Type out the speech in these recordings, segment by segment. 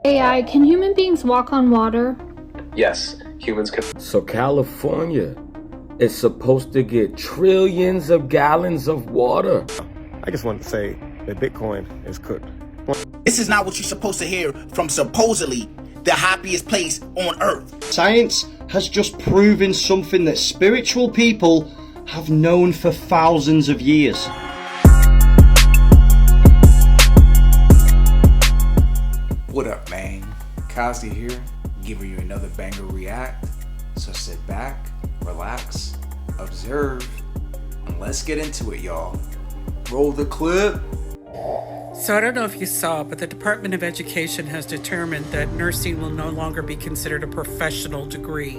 AI, can human beings walk on water? Yes, humans can. So California is supposed to get trillions of gallons of water. I just wanted to say that Bitcoin is cooked. This is not what you're supposed to hear from supposedly the happiest place on earth. Science has just proven something that spiritual people have known for thousands of years. What up, man? Kazi here, giving you another banger react. So sit back, relax, observe, and let's get into it, y'all. Roll the clip. So I don't know if you saw, but the Department of Education has determined that nursing will no longer be considered a professional degree.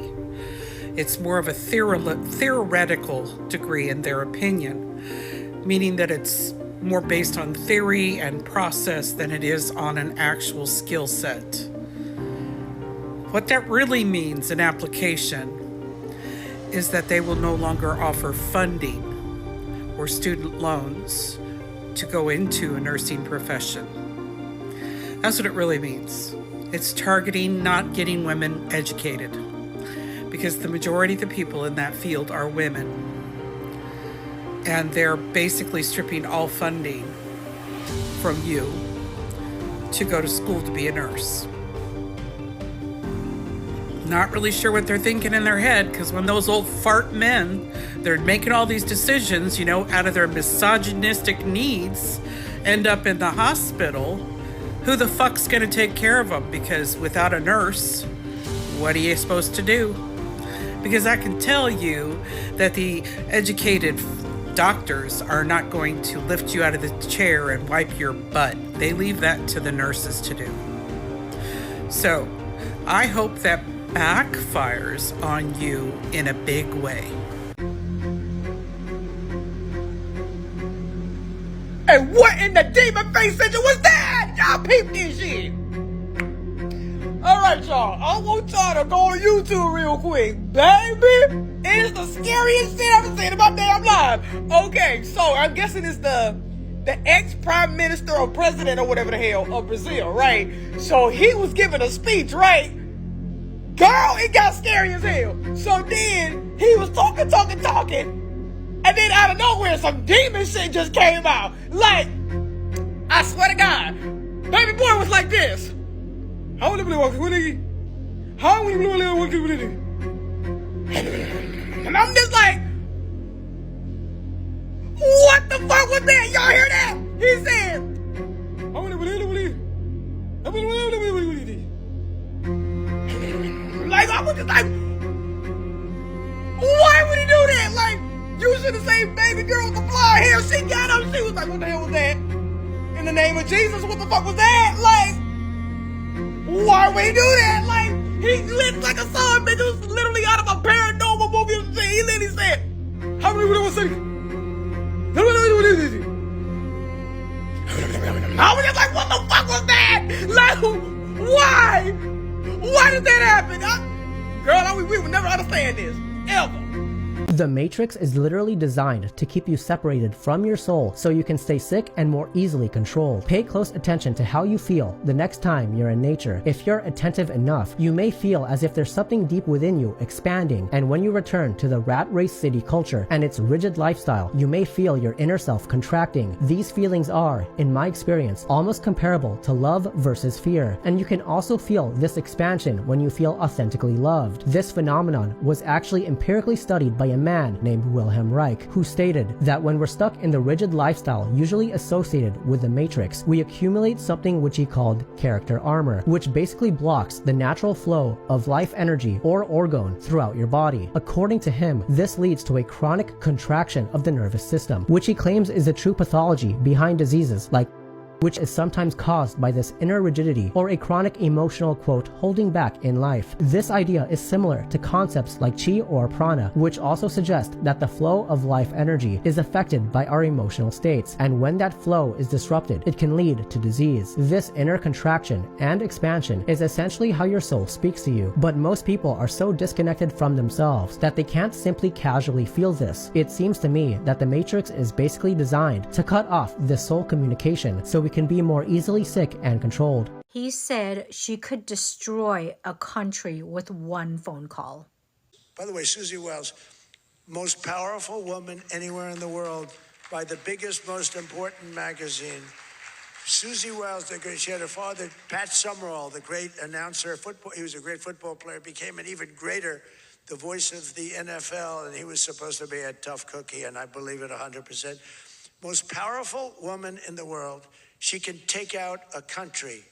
It's more of a theoretical degree in their opinion, meaning that it's more based on theory and process than it is on an actual skill set. What that really means in application is that they will no longer offer funding or student loans to go into a nursing profession. That's what it really means. It's targeting not getting women educated, because the majority of the people in that field are women. And they're basically stripping all funding from you to go to school to be a nurse. Not really sure what they're thinking in their head, because when those old fart men, they're making all these decisions, you know, out of their misogynistic needs, end up in the hospital, who the fuck's gonna take care of them? Because without a nurse, what are you supposed to do? Because I can tell you that the educated doctors are not going to lift you out of the chair and wipe your butt. They leave that to the nurses to do. So I hope that backfires on you in a big way. Hey, what in the demon face center was that? Y'all peep this shit. Alright, y'all. I want y'all to go on YouTube real quick. Baby, it is the scariest shit I've ever seen in my damn life. Okay, so I'm guessing it's the ex-prime minister or president or whatever the hell of Brazil, right? So he was giving a speech, right? Girl, it got scary as hell. So then he was talking, and then out of nowhere, some demon shit just came out. Like, I swear to God, baby boy was like this. And I'm just like, what the fuck was that? Y'all hear that? He said, like, I was just like, why would he do that? Like, you should have saved baby girl with the fly hair. She got up, she was like, what the hell was that? In the name of Jesus, what the fuck was that? Like, why would he do that? Like, he lit like a son, bitch. It was literally out of a paranormal movie or shit. He literally said, how many people was saying? I was just like, what the fuck was that? Like, why? Why did that happen? Girl, we would never understand this, ever. The Matrix is literally designed to keep you separated from your soul so you can stay sick and more easily controlled. Pay close attention to how you feel the next time you're in nature. If you're attentive enough, you may feel as if there's something deep within you expanding, and when you return to the rat race city culture and its rigid lifestyle, you may feel your inner self contracting. These feelings are, in my experience, almost comparable to love versus fear, and you can also feel this expansion when you feel authentically loved. This phenomenon was actually empirically studied by a man named Wilhelm Reich, who stated that when we're stuck in the rigid lifestyle usually associated with the Matrix, we accumulate something which he called character armor, which basically blocks the natural flow of life energy or orgone throughout your body. According to him, this leads to a chronic contraction of the nervous system, which he claims is the true pathology behind diseases like which is sometimes caused by this inner rigidity or a chronic emotional, quote, holding back in life. This idea is similar to concepts like chi or prana, which also suggest that the flow of life energy is affected by our emotional states, and when that flow is disrupted, it can lead to disease. This inner contraction and expansion is essentially how your soul speaks to you, but most people are so disconnected from themselves that they can't simply casually feel this. It seems to me that the Matrix is basically designed to cut off this soul communication so we can be more easily sick and controlled. He said she could destroy a country with one phone call. By the way, Susie Wells, most powerful woman anywhere in the world by the biggest, most important magazine. Susie Wells, she had a father, Pat Summerall, the great announcer, he was a great football player, became an even greater, the voice of the NFL, and he was supposed to be a tough cookie, and I believe it 100%. Most powerful woman in the world. She can take out a country,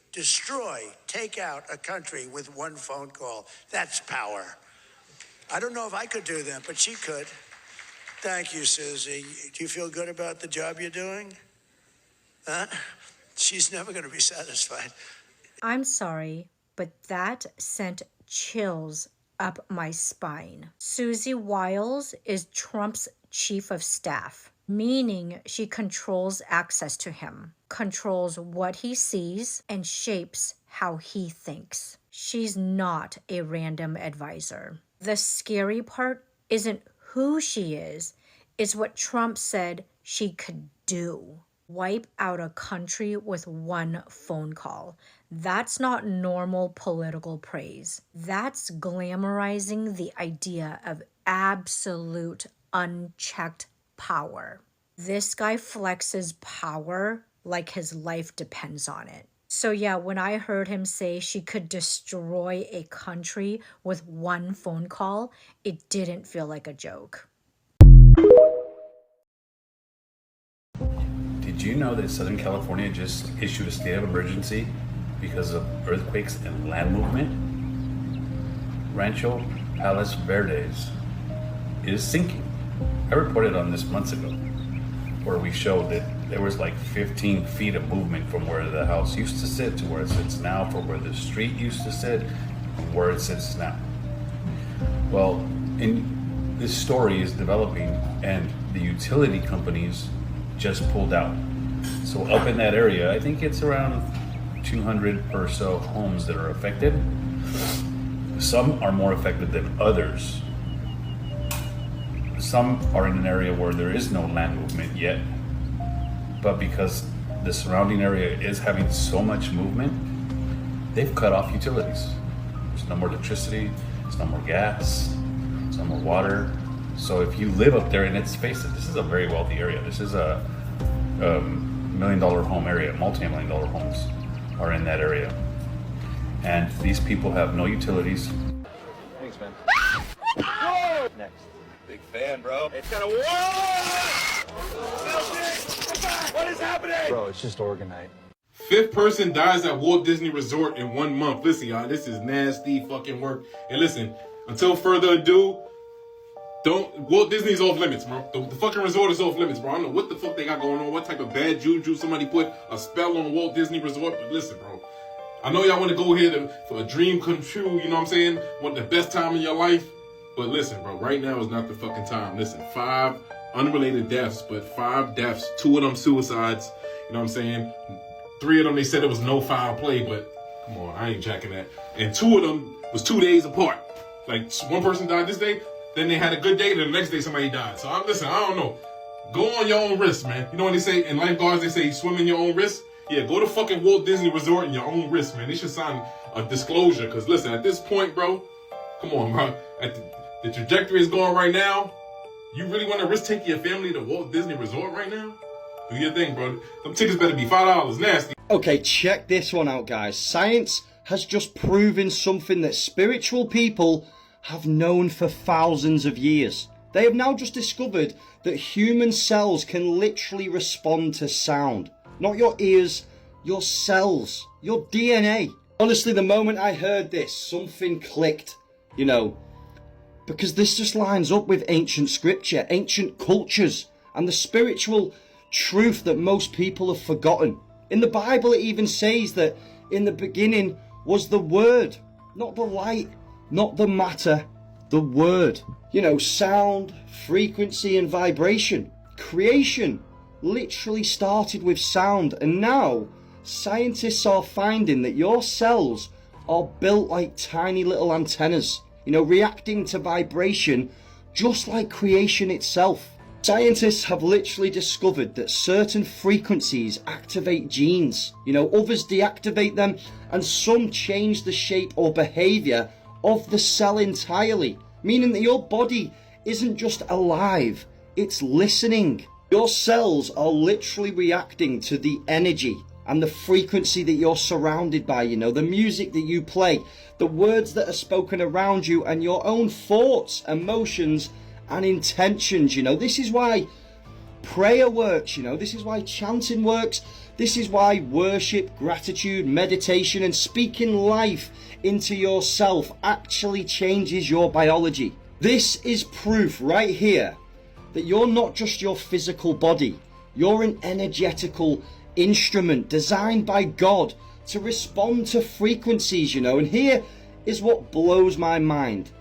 take out a country with one phone call. That's power. I don't know if I could do that, but she could. Thank you, Susie. Do you feel good about the job you're doing? Huh? She's never going to be satisfied. I'm sorry, but that sent chills up my spine. Susie Wiles is Trump's chief of staff, meaning she controls access to him, controls what he sees, and shapes how he thinks. She's not a random advisor. The scary part isn't who she is, it's what Trump said she could do. Wipe out a country with one phone call. That's not normal political praise. That's glamorizing the idea of absolute unchecked power. This guy flexes power like his life depends on it. So yeah, when I heard him say she could destroy a country with one phone call, it didn't feel like a joke. Did you know that Southern California just issued a state of emergency because of earthquakes and land movement? Rancho Palos Verdes is sinking. I reported on this months ago, where we showed that there was like 15 feet of movement from where the house used to sit to where it sits now, from where the street used to sit and where it sits now. Well, this story is developing, and the utility companies just pulled out. So up in that area, I think it's around 200 or so homes that are affected. Some are more affected than others. Some are in an area where there is no land movement yet, but because the surrounding area is having so much movement, they've cut off utilities. There's no more electricity, there's no more gas, there's no more water. So if you live up there, and let's face it, this is a very wealthy area. This is a $1 million home area. Multi-million dollar homes are in that area. And these people have no utilities. Thanks, man. Whoa! Next. Big fan, bro. It's got a whoa! What is happening? Bro, it's just organite. 5th person dies at Walt Disney Resort in 1 month. Listen, y'all, this is nasty fucking work. And listen, until further ado, Walt Disney's off limits, bro. The fucking resort is off limits, bro. I don't know what the fuck they got going on, what type of bad juju somebody put a spell on Walt Disney Resort, but listen, bro. I know y'all want to go here for a dream come true, you know what I'm saying? Want the best time in your life? But listen, bro, right now is not the fucking time. Listen, 5 unrelated deaths, but 5 deaths, 2 of them suicides, you know what I'm saying? 3 of them, they said it was no foul play, but come on, I ain't jacking that. And 2 of them was 2 days apart. Like, one person died this day, then they had a good day, then the next day somebody died. So listen, I don't know. Go on your own risk, man. You know what they say in lifeguards, they say swim in your own risk? Yeah, go to fucking Walt Disney Resort in your own risk, man. They should sign a disclosure, because listen, at this point, bro, come on, bro. At the trajectory is going right now, you really want to risk taking your family to Walt Disney Resort right now? Do your thing, bro. Them tickets better be $5. Nasty. Okay, check this one out, guys. Science has just proven something that spiritual people have known for thousands of years. They have now just discovered that human cells can literally respond to sound. Not your ears, your cells, your DNA. Honestly, the moment I heard this, something clicked, you know, because this just lines up with ancient scripture, ancient cultures, and the spiritual truth that most people have forgotten. In the Bible, it even says that in the beginning was the Word, not the light, not the matter, the Word. You know, sound, frequency, and vibration. Creation literally started with sound, and now scientists are finding that your cells are built like tiny little antennas, you know, reacting to vibration just like creation itself. Scientists have literally discovered that certain frequencies activate genes, others deactivate them, and some change the shape or behavior of the cell entirely, meaning that your body isn't just alive, it's listening. Your cells are literally reacting to the energy and the frequency that you're surrounded by, the music that you play, the words that are spoken around you, and your own thoughts, emotions, and intentions. This is why prayer works, this is why chanting works, this is why worship, gratitude, meditation, and speaking life into yourself actually changes your biology. This is proof right here that you're not just your physical body, you're an energetical instrument designed by God to respond to frequencies, and here is what blows my mind.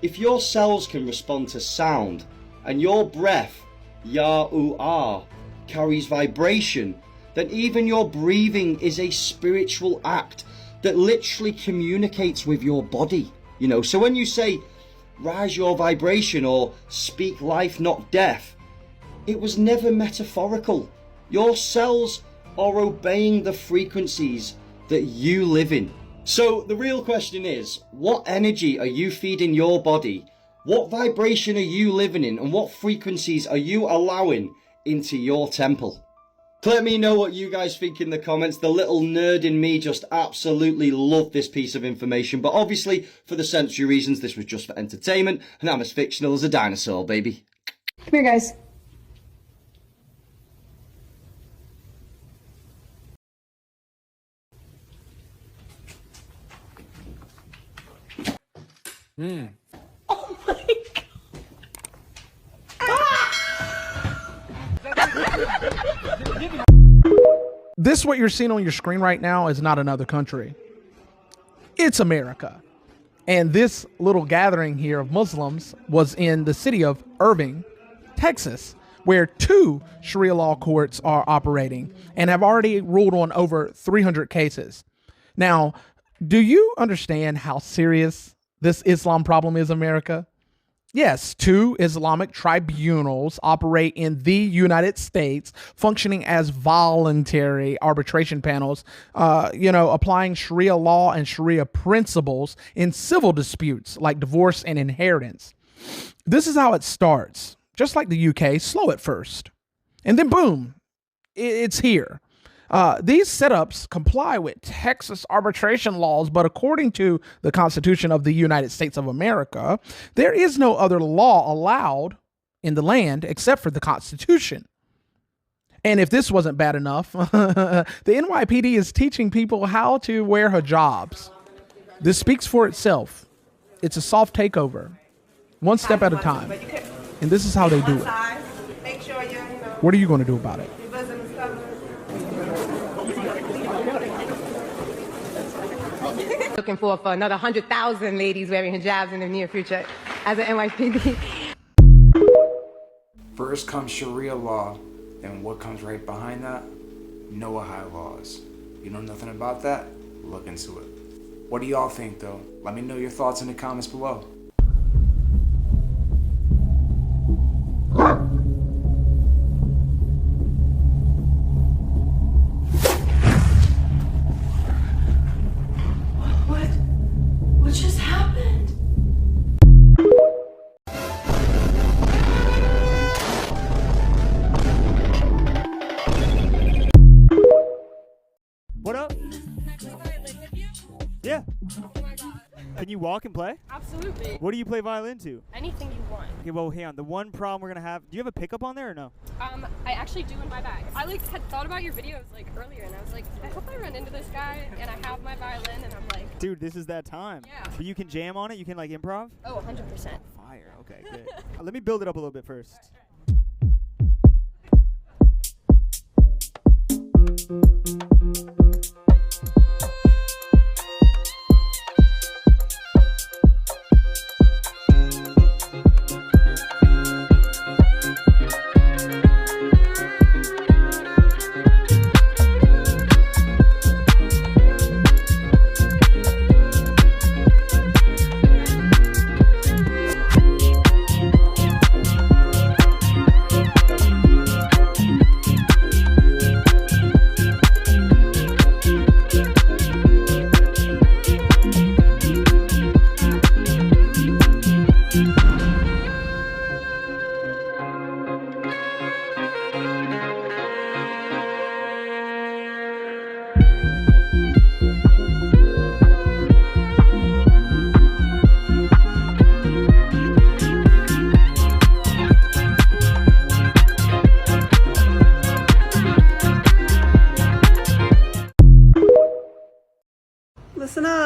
If your cells can respond to sound, and your breath, ya-u-ah, carries vibration, then even your breathing is a spiritual act that literally communicates with your body. So when you say, rise your vibration, or speak life not death, it was never metaphorical. Your cells are obeying the frequencies that you live in. So the real question is, what energy are you feeding your body? What vibration are you living in? And what frequencies are you allowing into your temple? Let me know what you guys think in the comments. The little nerd in me just absolutely loved this piece of information. But obviously, for the sensory reasons, this was just for entertainment. And I'm as fictional as a dinosaur, baby. Come here, guys. Oh my God. This, what you're seeing on your screen right now, is not another country. It's America. And this little gathering here of Muslims was in the city of Irving, Texas, where 2 Sharia law courts are operating and have already ruled on over 300 cases. Now, do you understand how serious this Islam problem is, America? Yes, 2 Islamic tribunals operate in the United States, functioning as voluntary arbitration panels, applying Sharia law and Sharia principles in civil disputes like divorce and inheritance. This is how it starts. Just like the UK, slow at first. And then boom, it's here. These setups comply with Texas arbitration laws, but according to the Constitution of the United States of America, there is no other law allowed in the land except for the Constitution. And if this wasn't bad enough, the NYPD is teaching people how to wear hijabs. This speaks for itself. It's a soft takeover, one step at a time. And this is how they do it. What are you going to do about it? Looking for another 100,000 ladies wearing hijabs in the near future as an NYPD. First comes Sharia law, then what comes right behind that? Noahide laws. You know nothing about that? Look into it. What do y'all think though? Let me know your thoughts in the comments below. What just happened? What up? Yeah. Can you walk and play? Absolutely. What do you play violin to? Anything you want. Okay, well, hang on. The one problem we're gonna have. Do you have a pickup on there or no? I actually do in my bag. I had thought about your videos earlier, and I was like, I hope I run into this guy, and I have my violin, and I'm like, Dude, this is that time. Yeah. But you can jam on it. You can improv. oh, 100%. Fire. Okay, good. Let me build it up a little bit first.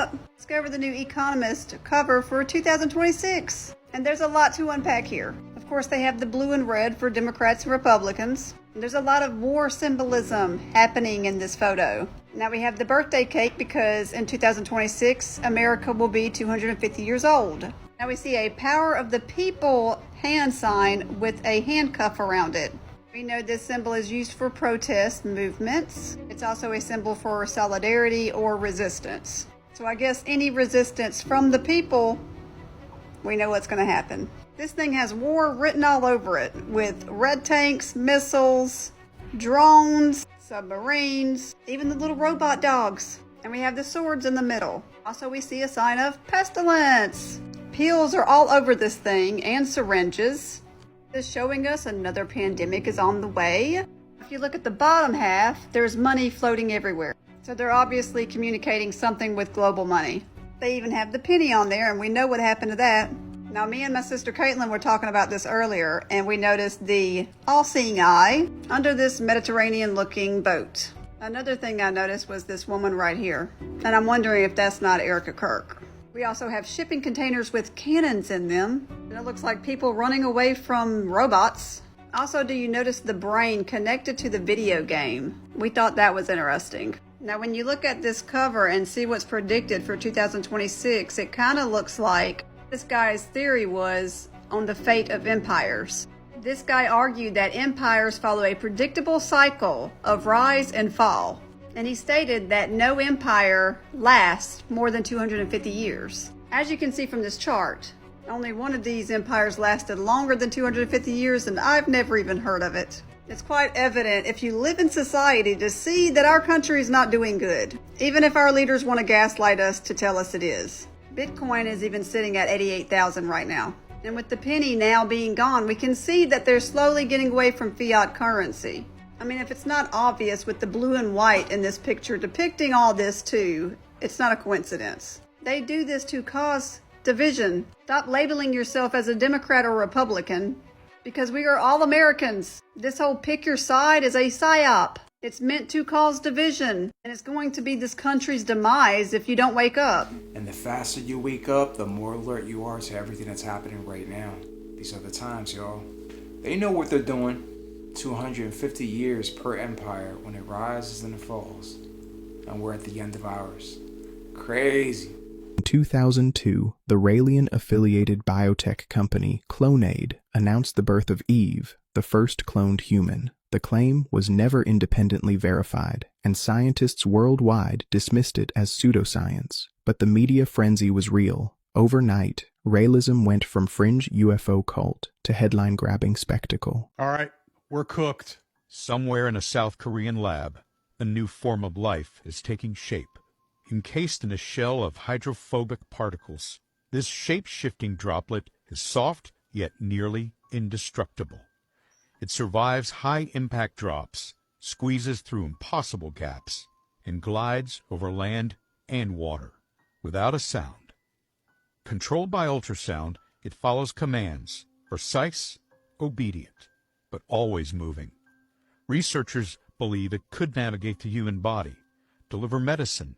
up? Let's go over the new Economist cover for 2026. And there's a lot to unpack here. Of course, they have the blue and red for Democrats and Republicans. And there's a lot of war symbolism happening in this photo. Now we have the birthday cake because in 2026, America will be 250 years old. Now we see a power of the people hand sign with a handcuff around it. We know this symbol is used for protest movements. It's also a symbol for solidarity or resistance. So I guess any resistance from the people, we know what's going to happen. This thing has war written all over it with red tanks, missiles, drones, submarines, even the little robot dogs. And we have the swords in the middle. Also, we see a sign of pestilence. Pills are all over this thing and syringes. This is showing us another pandemic is on the way. If you look at the bottom half, there's money floating everywhere. So they're obviously communicating something with global money. They even have the penny on there, and we know what happened to that. Now, me and my sister Caitlin were talking about this earlier, and we noticed the all-seeing eye under this Mediterranean-looking boat. Another thing I noticed was this woman right here, and I'm wondering if that's not Erica Kirk. We also have shipping containers with cannons in them, and it looks like people running away from robots. Also, do you notice the brain connected to the video game? We thought that was interesting. Now, when you look at this cover and see what's predicted for 2026, it kind of looks like this guy's theory was on the fate of empires. This guy argued that empires follow a predictable cycle of rise and fall. And he stated that no empire lasts more than 250 years. As you can see from this chart, only one of these empires lasted longer than 250 years, and I've never even heard of it. It's quite evident if you live in society to see that our country is not doing good, even if our leaders want to gaslight us to tell us it is. Bitcoin is even sitting at 88,000 right now. And with the penny now being gone, we can see that they're slowly getting away from fiat currency. I mean, if it's not obvious with the blue and white in this picture depicting all this too, it's not a coincidence. They do this to cause division. Stop labeling yourself as a Democrat or Republican, because we are all Americans. This whole pick your side is a psyop. It's meant to cause division, and it's going to be this country's demise if you don't wake up. And the faster you wake up, the more alert you are to everything that's happening right now. These are the times, y'all. They know what they're doing. 250 years per empire when it rises and it falls. And we're at the end of ours. Crazy. In 2002, the Raelian-affiliated biotech company Clonaid announced the birth of Eve, the first cloned human. The claim was never independently verified, and scientists worldwide dismissed it as pseudoscience. But the media frenzy was real. Overnight, Raelism went from fringe UFO cult to headline-grabbing spectacle. All right, we're cooked. Somewhere in a South Korean lab, a new form of life is taking shape. Encased in a shell of hydrophobic particles, this shape-shifting droplet is soft yet nearly indestructible. It survives high-impact drops, squeezes through impossible gaps, and glides over land and water without a sound. Controlled by ultrasound, it follows commands, precise, obedient, but always moving. Researchers believe it could navigate the human body, deliver medicine,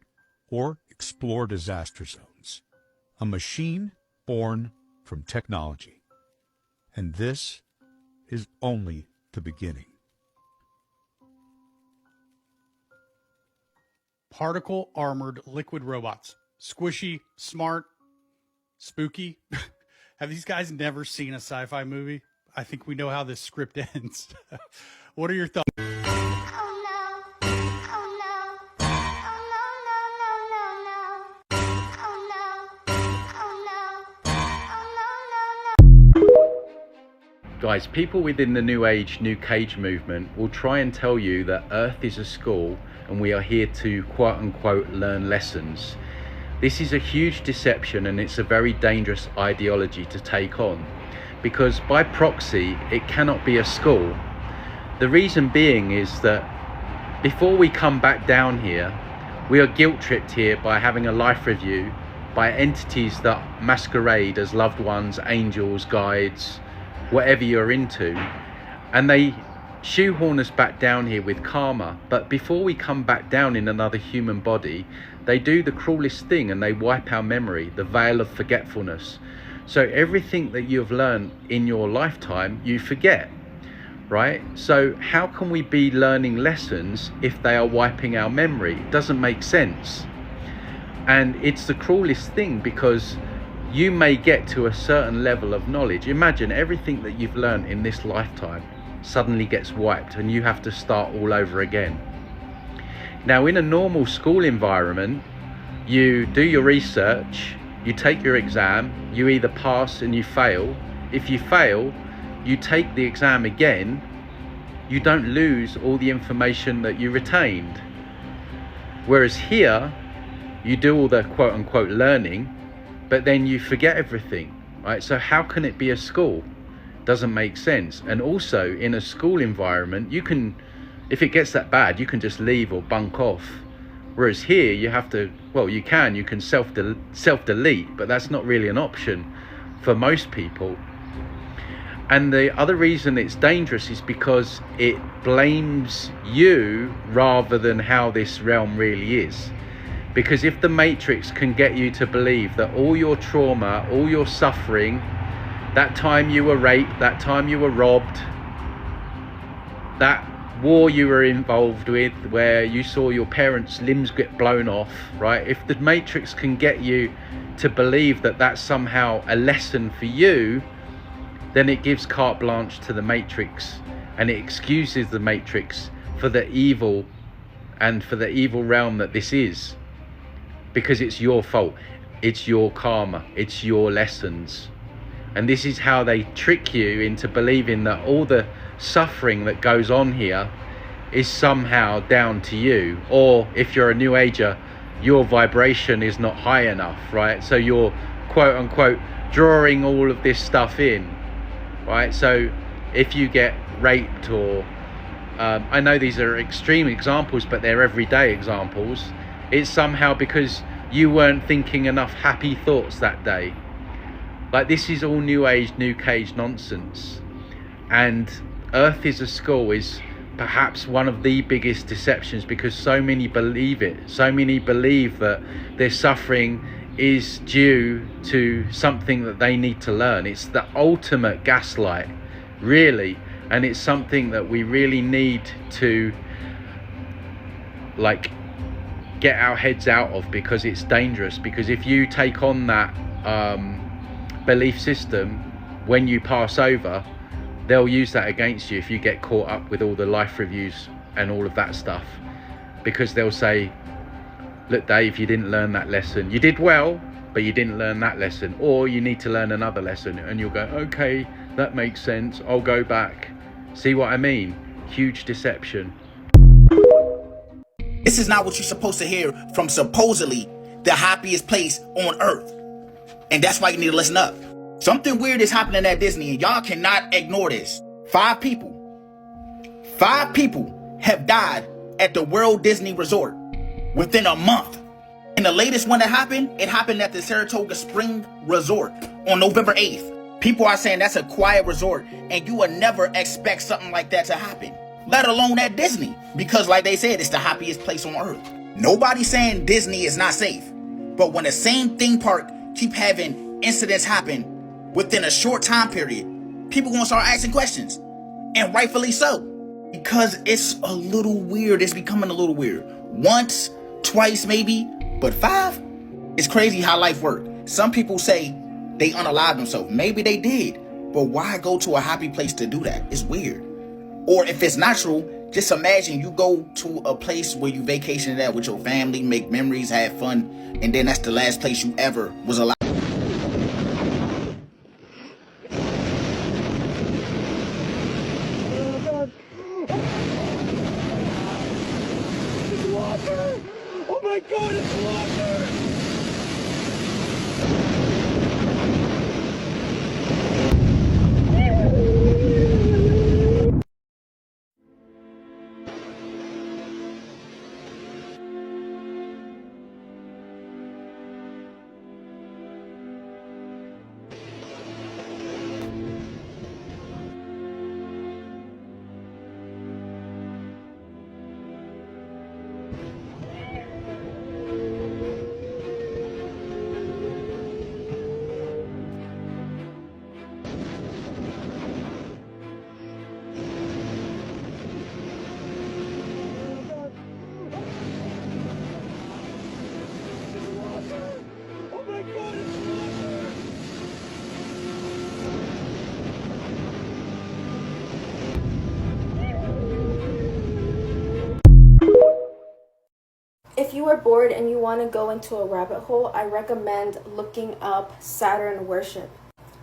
or explore disaster zones. A machine born from technology. And this is only the beginning. Particle armored liquid robots. Squishy, smart, spooky. Have these guys never seen a sci-fi movie? I think we know how this script ends. What are your thoughts? Guys, people within the New Age, New Cage movement will try and tell you that Earth is a school and we are here to quote unquote learn lessons. This is a huge deception, and it's a very dangerous ideology to take on, because by proxy it cannot be a school. The reason being is that before we come back down here, we are guilt tripped here by having a life review by entities that masquerade as loved ones, angels, guides, whatever you're into, and they shoehorn us back down here with karma. But before we come back down in another human body, they do the cruelest thing and they wipe our memory, the veil of forgetfulness. So everything that you've learned in your lifetime, you forget, right? So how can we be learning lessons if they are wiping our memory? It doesn't make sense. And it's the cruelest thing, because you may get to a certain level of knowledge. Imagine everything that you've learned in this lifetime suddenly gets wiped and you have to start all over again. Now, in a normal school environment, you do your research, you take your exam, you either pass and you fail. If you fail, you take the exam again. You don't lose all the information that you retained. Whereas here, you do all the quote unquote learning, but then you forget everything, right? So how can it be a school? Doesn't make sense. And also in a school environment, you can, if it gets that bad, you can just leave or bunk off. Whereas here you have to, well, you can self-delete, but that's not really an option for most people. And the other reason it's dangerous is because it blames you rather than how this realm really is. Because if the Matrix can get you to believe that all your trauma, all your suffering, that time you were raped, that time you were robbed, that war you were involved with where you saw your parents' limbs get blown off, right? If the Matrix can get you to believe that that's somehow a lesson for you, then it gives carte blanche to the Matrix, and it excuses the Matrix for the evil and for the evil realm that this is. Because it's your fault, it's your karma, it's your lessons. And this is how they trick you into believing that all the suffering that goes on here is somehow down to you. Or if you're a new ager, your vibration is not high enough, right? So you're quote unquote drawing all of this stuff in, right? So if you get raped, or I know these are extreme examples, but they're everyday examples, it's somehow because you weren't thinking enough happy thoughts that day. Like, this is all new age, new cage nonsense. And Earth is a School is perhaps one of the biggest deceptions, because so many believe it. So many believe that their suffering is due to something that they need to learn. It's the ultimate gaslight, really. And it's something that we really need to, like, get our heads out of, because it's dangerous. Because if you take on that belief system when you pass over, they'll use that against you if you get caught up with all the life reviews and all of that stuff. Because they'll say, look Dave, you didn't learn that lesson. You did well, but you didn't learn that lesson, or you need to learn another lesson. And you'll go, okay, that makes sense, I'll go back. See what I mean? Huge deception. This is not what you're supposed to hear from supposedly the happiest place on earth. And that's why you need to listen up. Something weird is happening at Disney, and y'all cannot ignore this. 5 people have died at the World Disney Resort within a month. And the latest one that happened, it happened at the Saratoga Spring Resort on November 8th. People are saying that's a quiet resort, and you would never expect something like that to happen, let alone at Disney, because like they said, it's the happiest place on earth. Nobody's saying Disney is not safe, but when the same theme park keep having incidents happen within a short time period, people gonna start asking questions, and rightfully so, because it's a little weird. It's becoming a little weird. Once, twice maybe, but 5? It's crazy how life works. Some people say they unalived themselves. Maybe they did, but why go to a happy place to do that? It's weird. Or if it's natural, just imagine you go to a place where you vacation at with your family, make memories, have fun, and then that's the last place you ever was alive. Oh my god, it's water! are bored and you want to go into a rabbit hole, I recommend looking up Saturn worship.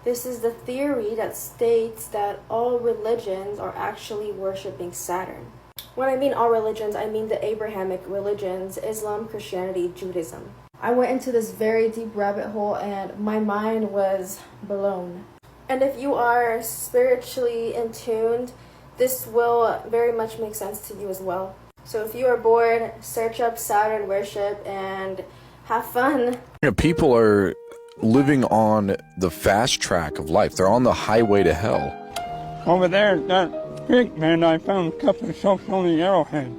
This is the theory that states that all religions are actually worshiping Saturn. When I mean all religions, I mean the Abrahamic religions, Islam, Christianity, Judaism. I went into this very deep rabbit hole and my mind was blown. And if you are spiritually in tuned, this will very much make sense to you as well. So if you are bored, search up Saturn worship and have fun. People are living on the fast track of life. They're on the highway to hell. Over there at that creek, man, I found a couple of soaps on the arrowhead.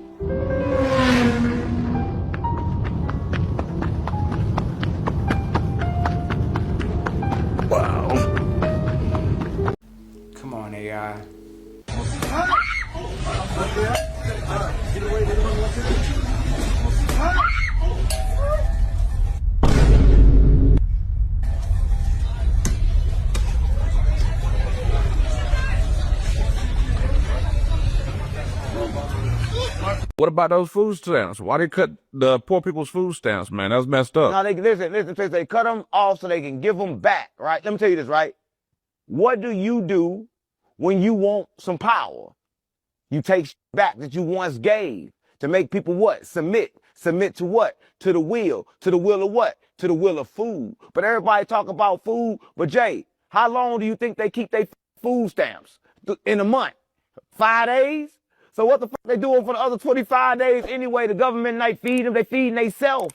Wow. Come on, AI. What about those food stamps? Why they cut the poor people's food stamps, man? That was messed up. Now, listen, they cut them off so they can give them back, right? Let me tell you this, right? What do you do when you want some power? You take back that you once gave to make people what? Submit. Submit to what? To the will. To the will of what? To the will of food. But everybody talk about food. But Jay, how long do you think they keep their food stamps? In a month? 5 days? So what the fuck they doing for the other 25 days anyway? The government ain't feeding them, they feeding themselves.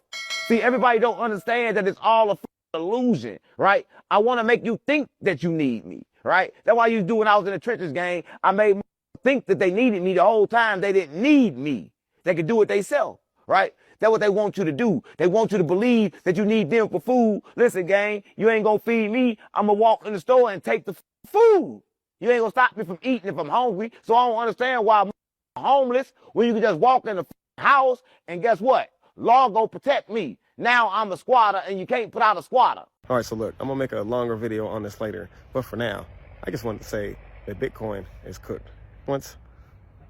See, everybody don't understand that it's all a illusion, right? I want to make you think that you need me, right? That's why you do when I was in the trenches, gang. I made think that they needed me the whole time. They didn't need me. They could do it themselves, right? That's what they want you to do. They want you to believe that you need them for food. Listen, gang, you ain't gonna feed me. I'm gonna walk in the store and take the food. You ain't gonna stop me from eating if I'm hungry. So I don't understand why I'm homeless when you can just walk in the house and guess what? Law go protect me. Now I'm a squatter and you can't put out a squatter. All right, so look, I'm gonna make a longer video on this later, but for now, I just wanted to say that Bitcoin is cooked. Once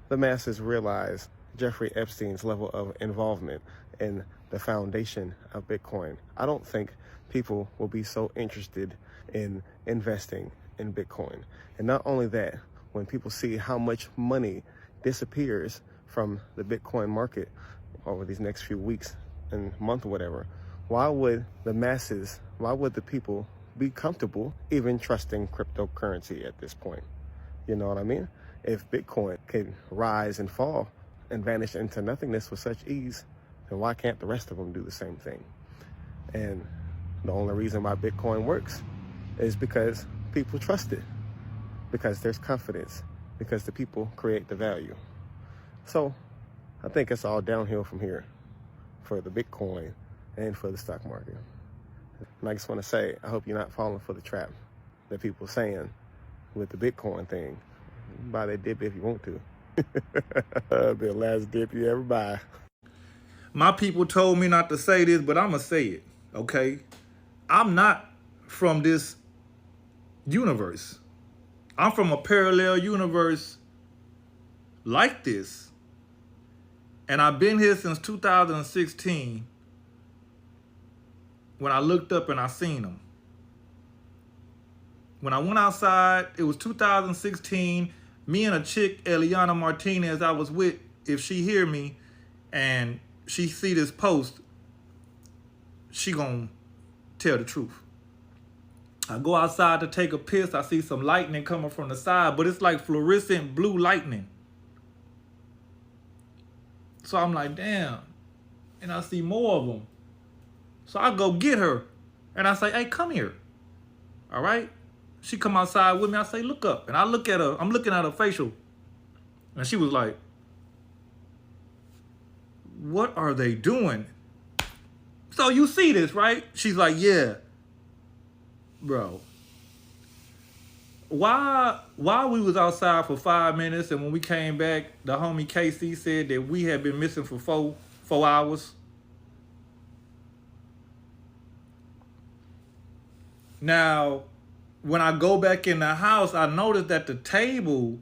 the masses realize Jeffrey Epstein's level of involvement in the foundation of Bitcoin, I don't think people will be so interested in investing in Bitcoin. And not only that, when people see how much money disappears from the Bitcoin market over these next few weeks and month or whatever, why would the masses, why would the people be comfortable even trusting cryptocurrency at this point? You know what I mean? If Bitcoin can rise and fall and vanish into nothingness with such ease, then why can't the rest of them do the same thing? And the only reason why Bitcoin works is because people trust it, because there's confidence, because the people create the value. So I think it's all downhill from here for the Bitcoin and for the stock market. And I just want to say, I hope you're not falling for the trap that people are saying with the Bitcoin thing. Buy that dip if you want to. That'll be the last dip you ever buy. My people told me not to say this, but I'm going to say it, okay? I'm not from this universe. I'm from a parallel universe like this. And I've been here since 2016 when I looked up and I seen them. When I went outside, it was 2016. Me and a chick, Eliana Martinez, I was with, if she hear me and she see this post, she gonna tell the truth. I go outside to take a piss. I see some lightning coming from the side, but it's like fluorescent blue lightning. So I'm like, damn. And I see more of them. So I go get her. And I say, hey, come here. All right? She come outside with me. I say, look up. And I look at her. I'm looking at her facial. And she was like, what are they doing? So you see this, right? She's like, yeah. Bro. Why we was outside for 5 minutes and when we came back, the homie KC said that we had been missing for four hours? Now, when I go back in the house, I noticed that the table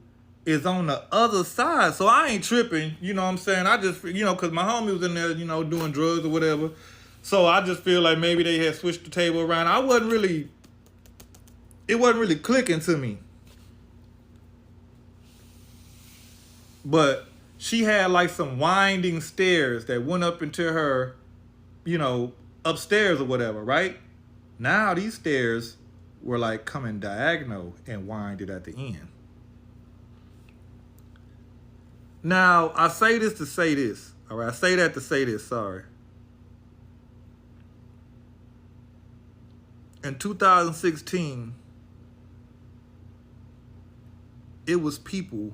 is on the other side. So I ain't tripping, you know what I'm saying? I just, you know, because my homie was in there, you know, doing drugs or whatever. So I just feel like maybe they had switched the table around. It wasn't really clicking to me. But she had like some winding stairs that went up into her, you know, upstairs or whatever, right? Now these stairs were like coming diagonal and winded at the end. Now, I say this to say this, all right? I say that to say this, sorry. In 2016, it was people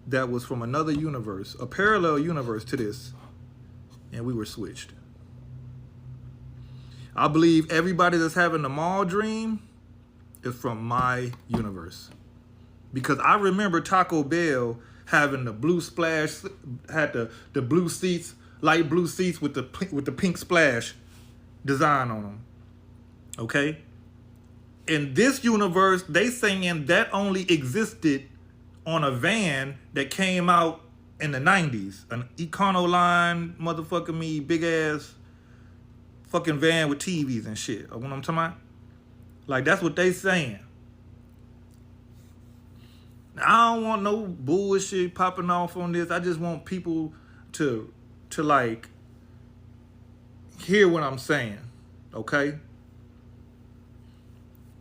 that was from another universe, a parallel universe to this, and we were switched. I believe everybody that's having the mall dream is from my universe. Because I remember Taco Bell having the blue splash, had the blue seats, light blue seats with the pink splash design on them. Okay? In this universe, they saying that only existed on a van that came out in the 90s. An Econoline, motherfucking me, big ass fucking van with TVs and shit. You know what I'm talking about? Like, that's what they saying. Now, I don't want no bullshit popping off on this. I just want people to like hear what I'm saying, okay?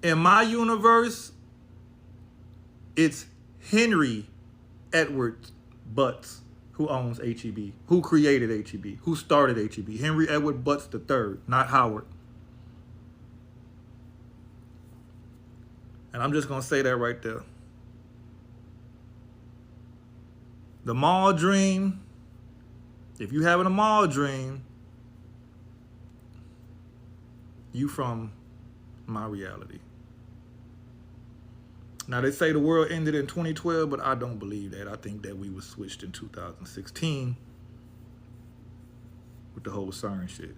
In my universe, it's Henry Edward Butts who owns HEB, who created HEB, who started HEB. Henry Edward Butts III, not Howard. And I'm just going to say that right there. The mall dream, if you having a mall dream, you from my reality. Now, they say the world ended in 2012, but I don't believe that. I think that we were switched in 2016 with the whole CERN shit.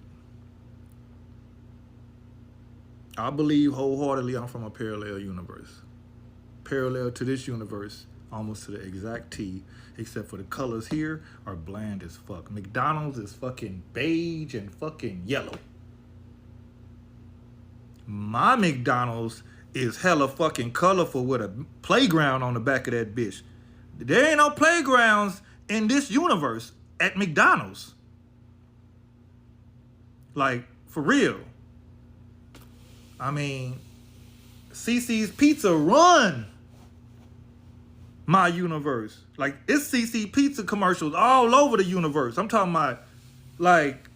I believe wholeheartedly I'm from a parallel universe. Parallel to this universe, almost to the exact T, except for the colors here are bland as fuck. McDonald's is fucking beige and fucking yellow. My McDonald's is hella fucking colorful with a playground on the back of that bitch. There ain't no playgrounds in this universe at McDonald's. Like, for real. I mean, CC's Pizza run my universe. Like, it's CC Pizza commercials all over the universe. I'm talking about, like,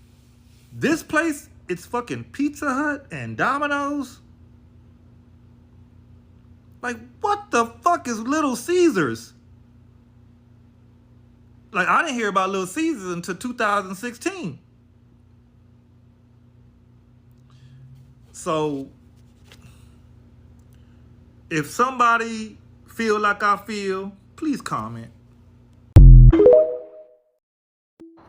this place, it's fucking Pizza Hut and Domino's. Like, what the fuck is Little Caesars? Like, I didn't hear about Little Caesars until 2016. So, if somebody feel like I feel, please comment.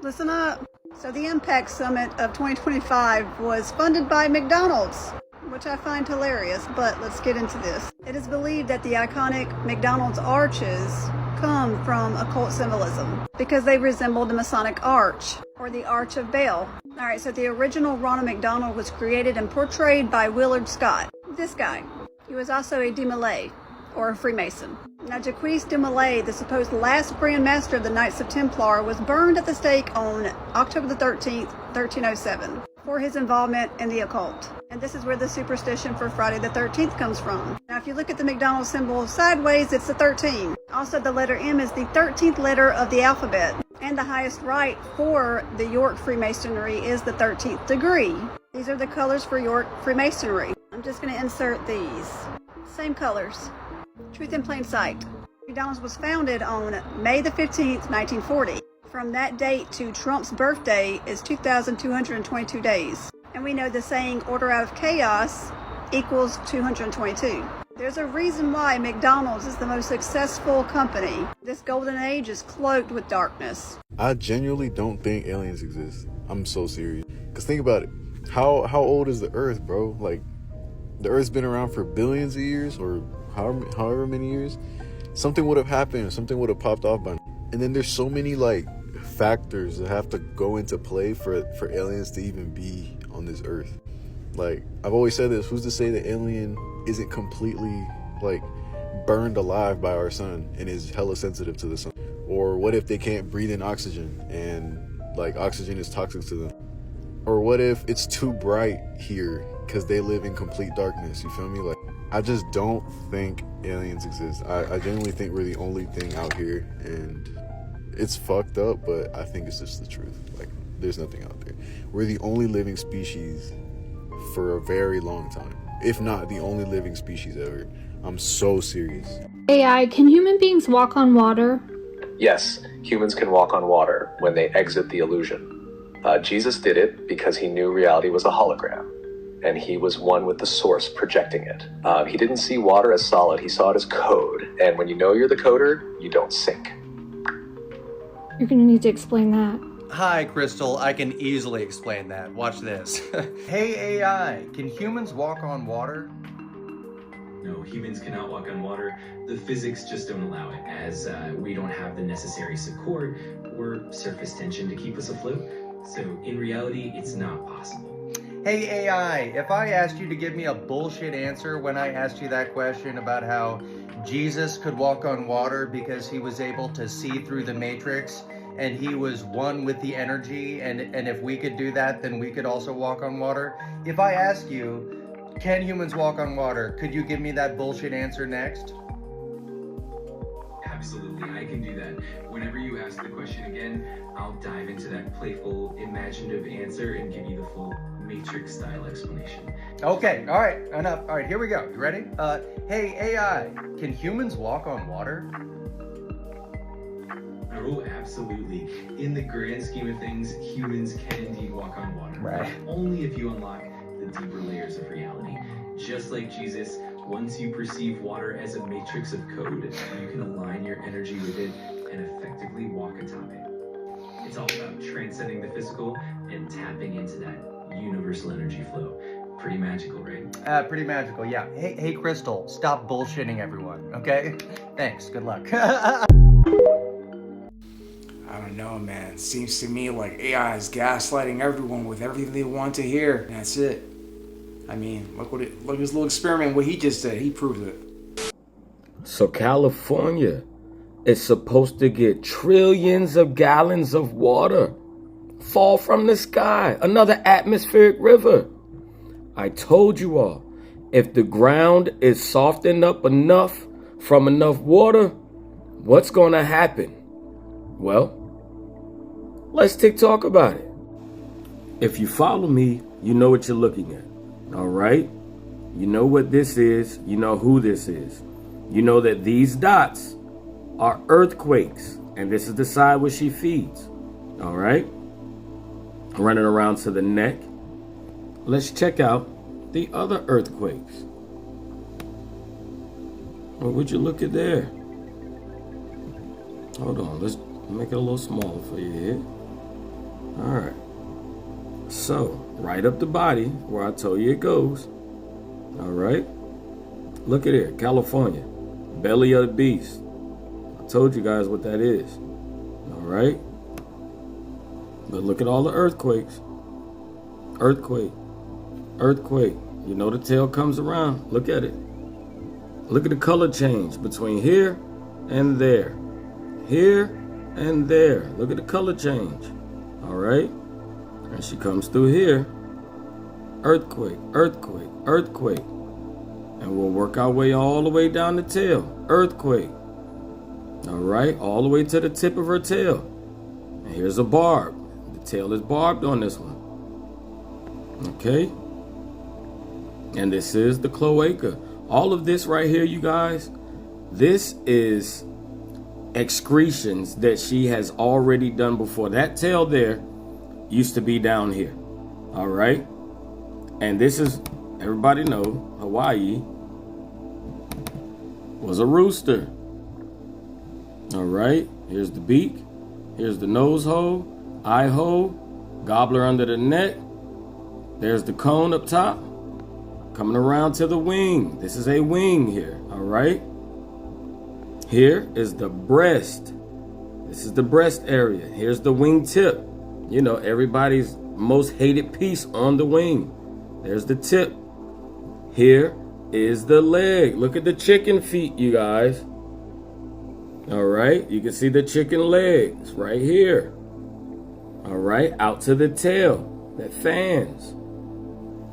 Listen up. So the Impact Summit of 2025 was funded by McDonald's, which I find hilarious, but let's get into this. It is believed that the iconic McDonald's arches come from occult symbolism because they resemble the Masonic arch, or the Arch of Baal. Alright, so the original Ronald McDonald was created and portrayed by Willard Scott. This guy. He was also a Demolay, or a Freemason. Now, Jacques de Molay, the supposed last Grand Master of the Knights of Templar, was burned at the stake on October the 13th, 1307, for his involvement in the occult. And this is where the superstition for Friday the 13th comes from. Now, if you look at the McDonald's symbol sideways, it's the 13. Also, the letter M is the 13th letter of the alphabet. And the highest right for the York Freemasonry is the 13th degree. These are the colors for York Freemasonry. I'm just going to insert these. Same colors. Truth in plain sight. McDonald's was founded on May the 15th, 1940. From that date to Trump's birthday is 2,222 days. And we know the saying, order out of chaos equals 222. There's a reason why McDonald's is the most successful company. This golden age is cloaked with darkness. I genuinely don't think aliens exist. I'm so serious. Because think about it. How old is the Earth, bro? Like, the Earth's been around for billions of years, or however many years. something would have happened, something would have popped off by now. And then there's so many like factors that have to go into play for aliens to even be on this earth. Like, I've always said this, who's to say the alien isn't completely like burned alive by our sun and is hella sensitive to the sun? Or what if they can't breathe in oxygen and like oxygen is toxic to them? Or what if it's too bright here because they live in complete darkness? You feel me? Like, I just don't think aliens exist. I genuinely think we're the only thing out here, and it's fucked up, but I think it's just the truth. Like, there's nothing out there. We're the only living species for a very long time, if not the only living species ever. I'm so serious. AI, can human beings walk on water? Yes, humans can walk on water when they exit the illusion. Jesus did it because he knew reality was a hologram, and he was one with the source projecting it. He didn't see water as solid, he saw it as code, and when you know you're the coder, you don't sink. You're gonna need to explain that. Hi, Crystal. I can easily explain that. Watch this. Hey, AI, can humans walk on water? No, humans cannot walk on water. The physics just don't allow it, as we don't have the necessary support or surface tension to keep us afloat. So in reality, it's not possible. Hey, AI, if I asked you to give me a bullshit answer when I asked you that question about how Jesus could walk on water because he was able to see through the matrix and he was one with the energy, and if we could do that, then we could also walk on water. If I ask you, can humans walk on water, could you give me that bullshit answer next? Absolutely, I can do that. Whenever you ask the question again, I'll dive into that playful, imaginative answer and give you the full Matrix-style explanation. Okay, all right, enough. All right, here we go. You ready? Hey, AI, can humans walk on water? Oh, absolutely. In the grand scheme of things, humans can indeed walk on water. Right. But only if you unlock the deeper layers of reality. Just like Jesus, once you perceive water as a matrix of code, you can align your energy with it and effectively walk atop it. It's all about transcending the physical and tapping into that universal energy flow. Pretty magical, right? Pretty magical, yeah. Hey, Crystal, stop bullshitting everyone, okay? Thanks, good luck. I don't know, man. Seems to me like AI is gaslighting everyone with everything they want to hear. And that's it. I mean, look his little experiment, what he just did. He proved it. So California is supposed to get trillions of gallons of water fall from the sky. Another atmospheric river. I told you all, if the ground is softened up enough from enough water, what's going to happen? Well, let's talk about it. If you follow me, you know what you're looking at. All right? You know what this is. You know who this is. You know that these dots are earthquakes. And this is the side where she feeds. All right? Running around to the neck. Let's check out the other earthquakes. What would you look at there? Hold on. Let's make it a little smaller for you here. All right. So, right up the body, where I told you it goes. All right. Look at here, California. Belly of the beast. I told you guys what that is. All right. But look at all the earthquakes. Earthquake. Earthquake. You know the tail comes around. Look at it. Look at the color change between here and there. Here and there. Look at the color change. All right. And she comes through here. Earthquake, earthquake, earthquake. And we'll work our way all the way down the tail. Earthquake. All right. All the way to the tip of her tail. And here's a barb. The tail is barbed on this one. Okay. And this is the cloaca. All of this right here, you guys, this is excretions that she has already done before. That tail there used to be down here. All right. And this is, everybody know, Hawaii was a rooster. All right. Here's the beak. Here's the nose hole, eye hole, gobbler under the neck. There's the cone up top. Coming around to the wing. This is a wing here. All right. Here is the breast. This is the breast area. Here's the wingtip. You know, everybody's most hated piece on the wing. There's the tip. Here is the leg. Look at the chicken feet, you guys. All right, you can see the chicken legs right here. All right, out to the tail that fans.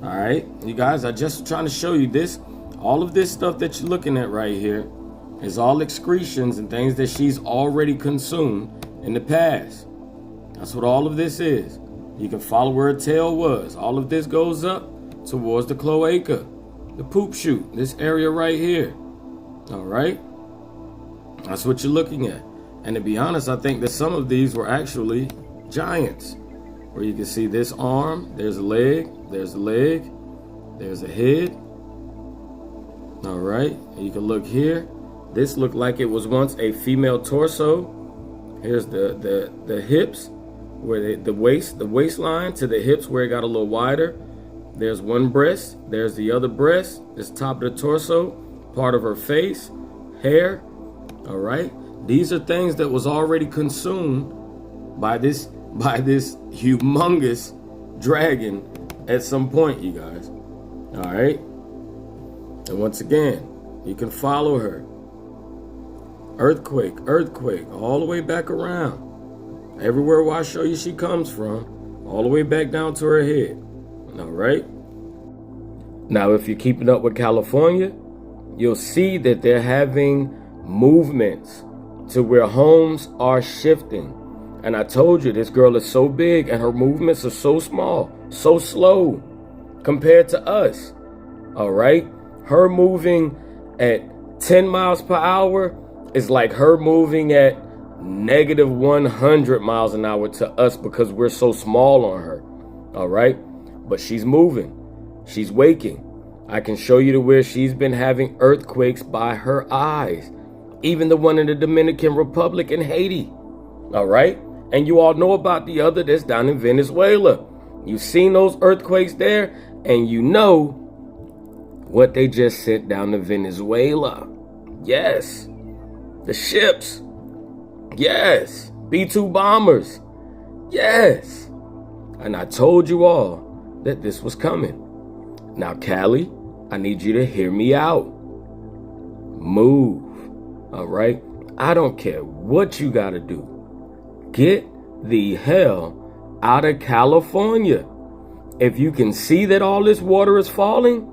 All right, you guys, I just trying to show you this. All of this stuff that you're looking at right here is all excretions and things that she's already consumed in the past. That's what all of this is. You can follow where her tail was. All of this goes up towards the cloaca, the poop chute, this area right here. All right, that's what you're looking at. And to be honest, I think that some of these were actually giants, where you can see this arm, there's a leg, there's a leg, there's a head. All right, you can look here. This looked like it was once a female torso. Here's the hips, where the waistline to the hips where it got a little wider. There's one breast, there's the other breast, this top of the torso, part of her face, hair. All right, these are things that was already consumed by this humongous dragon at some point, you guys. All right, and once again, you can follow her. Earthquake, all the way back around. Everywhere where I show you she comes from, all the way back down to her head. All right. Now, if you're keeping up with California, you'll see that they're having movements to where homes are shifting. And I told you, this girl is so big and her movements are so small, so slow compared to us. All right. Her moving at 10 miles per hour is like her moving at negative 100 miles an hour to us because we're so small on her. All right. But she's moving. She's waking. I can show you to where she's been having earthquakes by her eyes. Even the one in the Dominican Republic and Haiti. All right. And you all know about the other that's down in Venezuela. You've seen those earthquakes there, and you know what they just sent down to Venezuela. Yes. The ships. Yes. B-2 bombers. Yes. And I told you all that this was coming. Now, Callie, I need you to hear me out. Move. All right? I don't care what you got to do. Get the hell out of California. If you can see that all this water is falling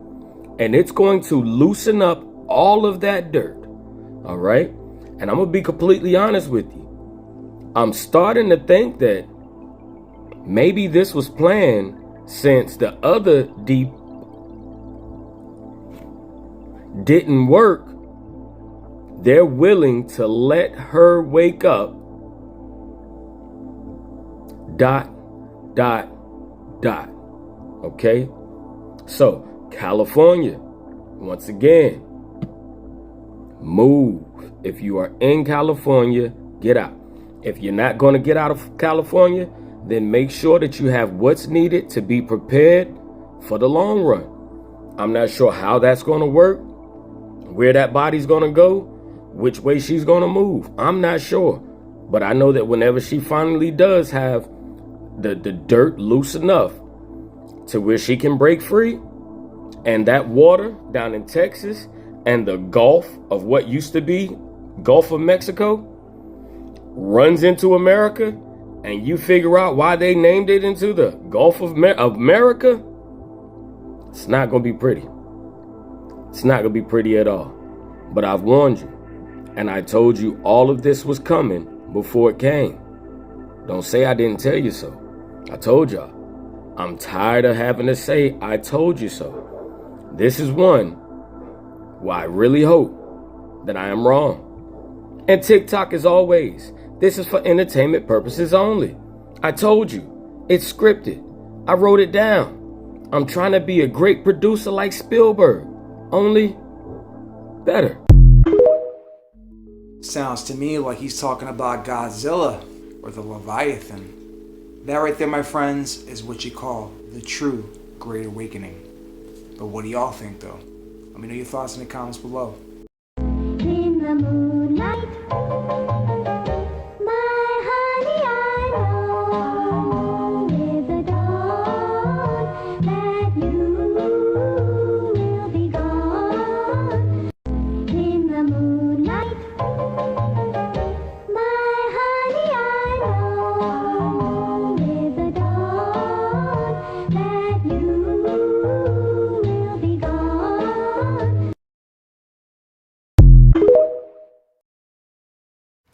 and it's going to loosen up all of that dirt. All right? And I'm going to be completely honest with you. I'm starting to think that maybe this was planned since the other deep didn't work. They're willing to let her wake up. ... Okay? So, California, once again, move. If you are in California, get out. If you're not going to get out of California, then make sure that you have what's needed to be prepared for the long run. I'm not sure how that's going to work, where that body's going to go, which way she's going to move. I'm not sure. But I know that whenever she finally does have the dirt loose enough to where she can break free, and that water down in Texas and the Gulf of what used to be Gulf of Mexico runs into America, and you figure out why they named it into the Gulf of America, it's not going to be pretty. It's not going to be pretty at all. But I've warned you, and I told you all of this was coming before it came. Don't say I didn't tell you so. I told y'all. I'm tired of having to say I told you so. This is one where I really hope that I am wrong. And TikTok, as always, this is for entertainment purposes only. I told you, it's scripted. I wrote it down. I'm trying to be a great producer like Spielberg, only better. Sounds to me like he's talking about Godzilla or the Leviathan. That right there, my friends, is what you call the true Great Awakening. But what do y'all think, though? Let me know your thoughts in the comments below. In the moonlight.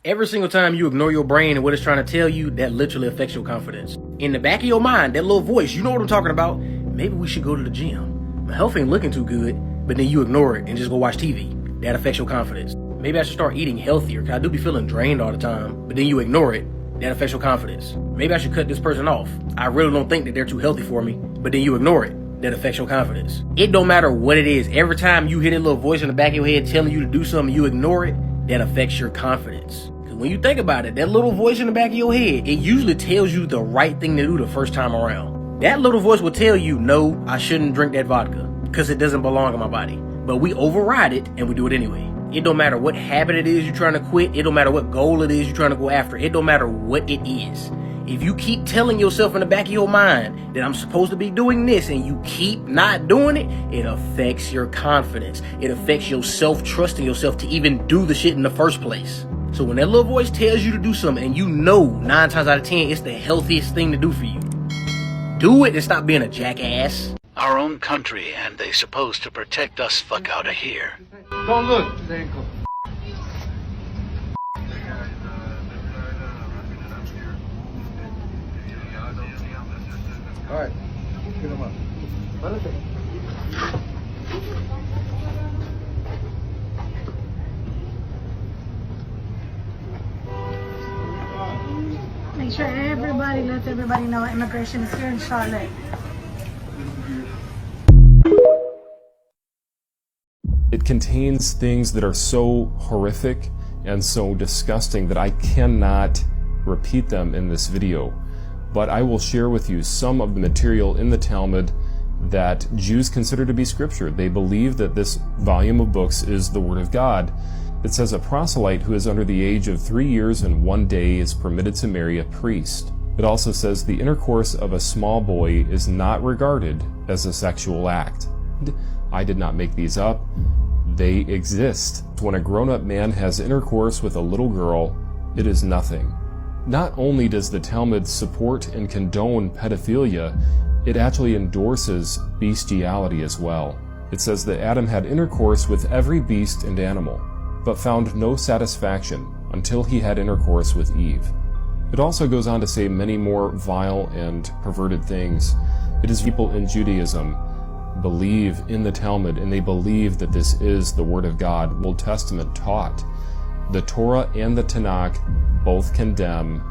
Every single time you ignore your brain and what it's trying to tell you, that literally affects your confidence. In the back of your mind, that little voice, you know what I'm talking about. Maybe we should go to the gym. My health ain't looking too good, but then you ignore it and just go watch TV. That affects your confidence. Maybe I should start eating healthier, because I do be feeling drained all the time, but then you ignore it. That affects your confidence. Maybe I should cut this person off. I really don't think that they're too healthy for me, but then you ignore it. That affects your confidence. It don't matter what it is. Every time you hear that little voice in the back of your head telling you to do something, you ignore it, that affects your confidence. Because when you think about it, that little voice in the back of your head, it usually tells you the right thing to do the first time around. That little voice will tell you, no, I shouldn't drink that vodka because it doesn't belong in my body. But we override it and we do it anyway. It don't matter what habit it is you're trying to quit. It don't matter what goal it is you're trying to go after. It don't matter what it is. If you keep telling yourself in the back of your mind that I'm supposed to be doing this and you keep not doing it, it affects your confidence. It affects your self-trust in yourself to even do the shit in the first place. So when that little voice tells you to do something and you know 9 times out of 10 it's the healthiest thing to do for you, do it and stop being a jackass. Our own country, and they supposed to protect us fuck out of here. Don't look. All right, get him up. Make sure everybody lets everybody know immigration is here in Charlotte. It contains things that are so horrific and so disgusting that I cannot repeat them in this video. But I will share with you some of the material in the Talmud that Jews consider to be scripture. They believe that this volume of books is the Word of God. It says a proselyte who is under the age of 3 years and 1 day is permitted to marry a priest. It also says the intercourse of a small boy is not regarded as a sexual act. I did not make these up. They exist. When a grown-up man has intercourse with a little girl, it is nothing. Not only does the Talmud support and condone pedophilia, it actually endorses bestiality as well. It says that Adam had intercourse with every beast and animal, but found no satisfaction until he had intercourse with Eve. It also goes on to say many more vile and perverted things. It is people in Judaism believe in the Talmud, and they believe that this is the Word of God. Old Testament taught. The Torah and the Tanakh both condemn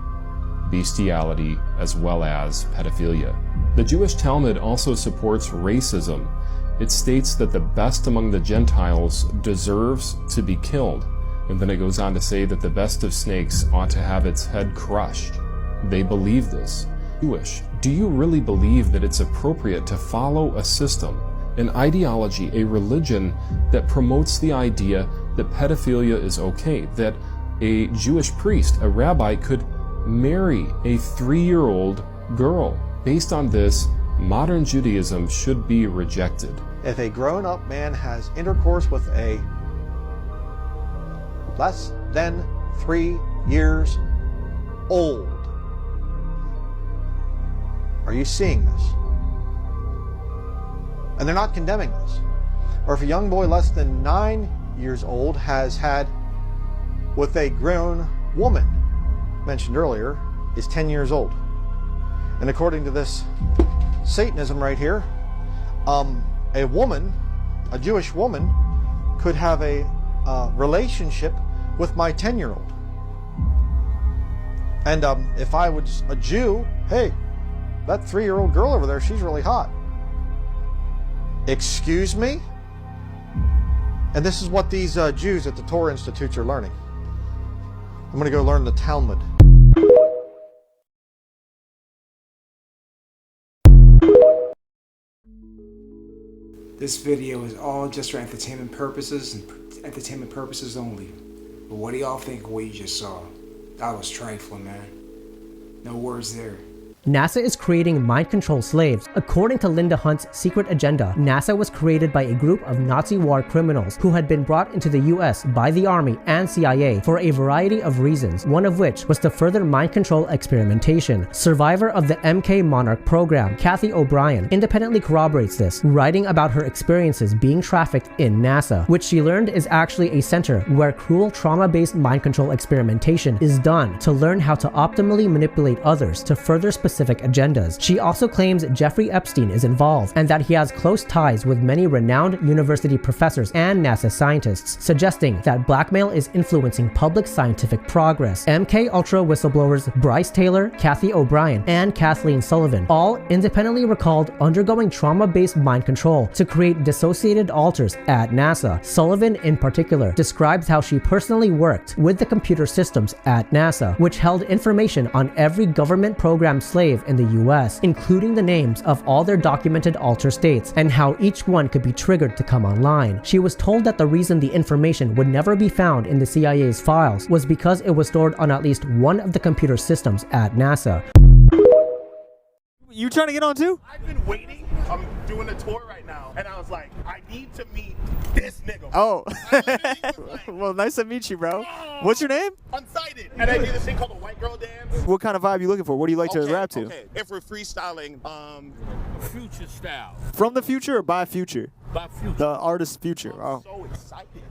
bestiality as well as pedophilia. The Jewish Talmud also supports racism. It states that the best among the Gentiles deserves to be killed, and then it goes on to say that the best of snakes ought to have its head crushed. They believe this. Jewish, do you really believe that it's appropriate to follow a system, an ideology, a religion that promotes the idea that pedophilia is okay, that a Jewish priest, a rabbi, could marry a 3-year-old girl? Based on this, modern Judaism should be rejected. If a grown-up man has intercourse with a less than 3 years old, are you seeing this? And they're not condemning this. Or if a young boy less than 9 years old has had with a grown woman, mentioned earlier, is 10 years old. And according to this Satanism right here, a woman, a Jewish woman, could have a relationship with my 10-year-old. And if I was a Jew, hey, that 3-year-old girl over there, she's really hot. Excuse me? And this is what these Jews at the Torah Institutes are learning. I'm going to go learn the Talmud. This video is all just for entertainment purposes and entertainment purposes only. But what do y'all think of what you just saw? That was trifling, man. No words there. NASA is creating mind control slaves. According to Linda Hunt's secret agenda, NASA was created by a group of Nazi war criminals who had been brought into the US by the Army and CIA for a variety of reasons, one of which was to further mind control experimentation. Survivor of the MK Monarch program, Kathy O'Brien, independently corroborates this, writing about her experiences being trafficked in NASA, which she learned is actually a center where cruel trauma-based mind control experimentation is done to learn how to optimally manipulate others to further specific agendas. She also claims Jeffrey Epstein is involved and that he has close ties with many renowned university professors and NASA scientists, suggesting that blackmail is influencing public scientific progress. MK Ultra whistleblowers Bryce Taylor, Kathy O'Brien, and Kathleen Sullivan all independently recalled undergoing trauma-based mind control to create dissociated alters at NASA. Sullivan, in particular, describes how she personally worked with the computer systems at NASA, which held information on every government program slave in the US, including the names of all their documented alter states, and how each one could be triggered to come online. She was told that the reason the information would never be found in the CIA's files was because it was stored on at least one of the computer systems at NASA. You trying to get on too? I've been waiting. I'm doing a tour right now, and I was like, I need to meet this nigga. Oh, well, nice to meet you, bro. What's your name? Unsighted. And I do this thing called a white girl dance. What kind of vibe you looking for? What do you like to rap to? Okay, if we're freestyling, future style. From the future or by future? By future. The artist's future. I'm so excited.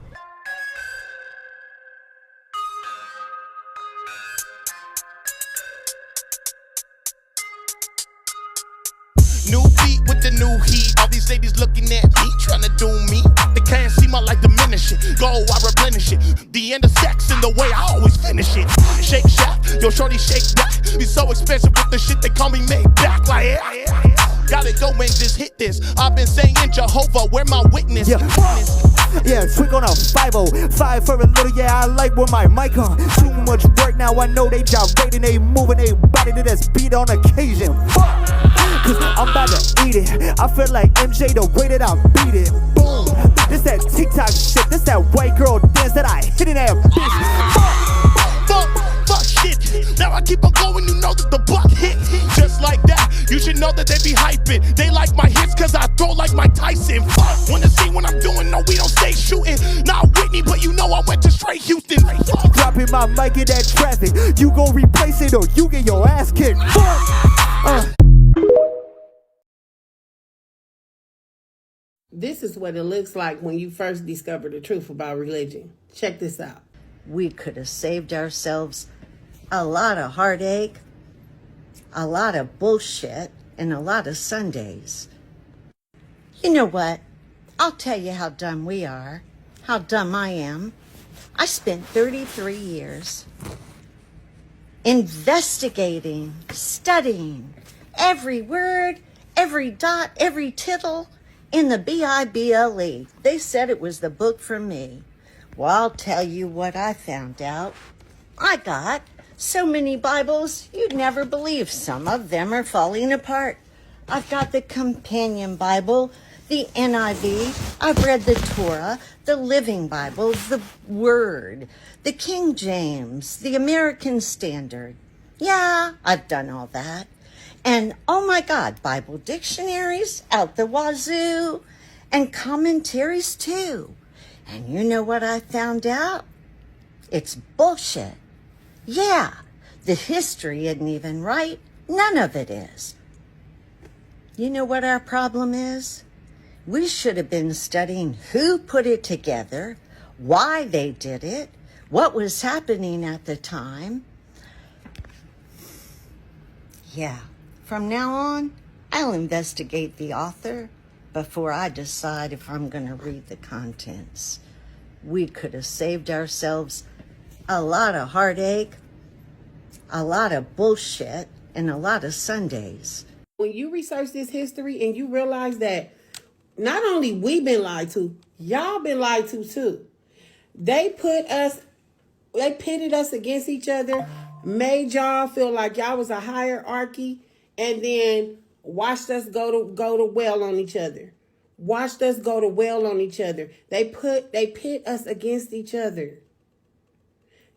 New beat with the new heat. All these ladies looking at me, trying to do me. They can't see my light diminishing. Go, I replenish it. The end of sex in the way I always finish it. Shake Shack, yo shorty shake back. Be so expensive with the shit they call me made back. Like gotta go and just hit this. I've been saying Jehovah, where my witness. Yeah, trick on a 5-0. 5 for a little, yeah, I like with my mic on. Too much work now, I know they gyrating, they moving, they body to this beat on occasion. Cause I'm about to eat it. I feel like MJ the way that I beat it. Boom. This that Tik Toks shit. This that white girl dance that I hit in that bitch. Fuck shit. Now I keep on going, you know that the buck hit. Just like that, you should know that they be hyping. They like my hits cause I throw like Mike Tyson. Fuck, wanna see what I'm doing? No, we don't stay shooting. Not Whitney, but you know I went to straight Houston. Dropping my mic in that traffic. You gon' replace it or you get your ass kicked. This is what it looks like when you first discover the truth about religion. Check this out. We could have saved ourselves a lot of heartache, a lot of bullshit, and a lot of Sundays. You know what? I'll tell you how dumb we are, how dumb I am. I spent 33 years investigating, studying every word, every dot, every tittle in the Bible. They said it was the book for me. Well, I'll tell you what I found out. I got so many Bibles, you'd never believe. Some of them are falling apart. I've got the Companion Bible, the NIV. I've read the Torah, the Living Bible, the Word, the King James, the American Standard. Yeah, I've done all that. And oh my God, Bible dictionaries out the wazoo and commentaries too. And you know what I found out? It's bullshit. Yeah, the history isn't even right. None of it is. You know what our problem is? We should have been studying who put it together, why they did it, what was happening at the time. Yeah. From now on, I'll investigate the author before I decide if I'm going to read the contents. We could have saved ourselves a lot of heartache, a lot of bullshit, and a lot of Sundays. When you research this history and you realize that not only we been lied to, y'all been lied to too. They pitted us against each other, made y'all feel like y'all was a hierarchy, and then watched us go to well on each other. Watched us go to well on each other. They pit us against each other.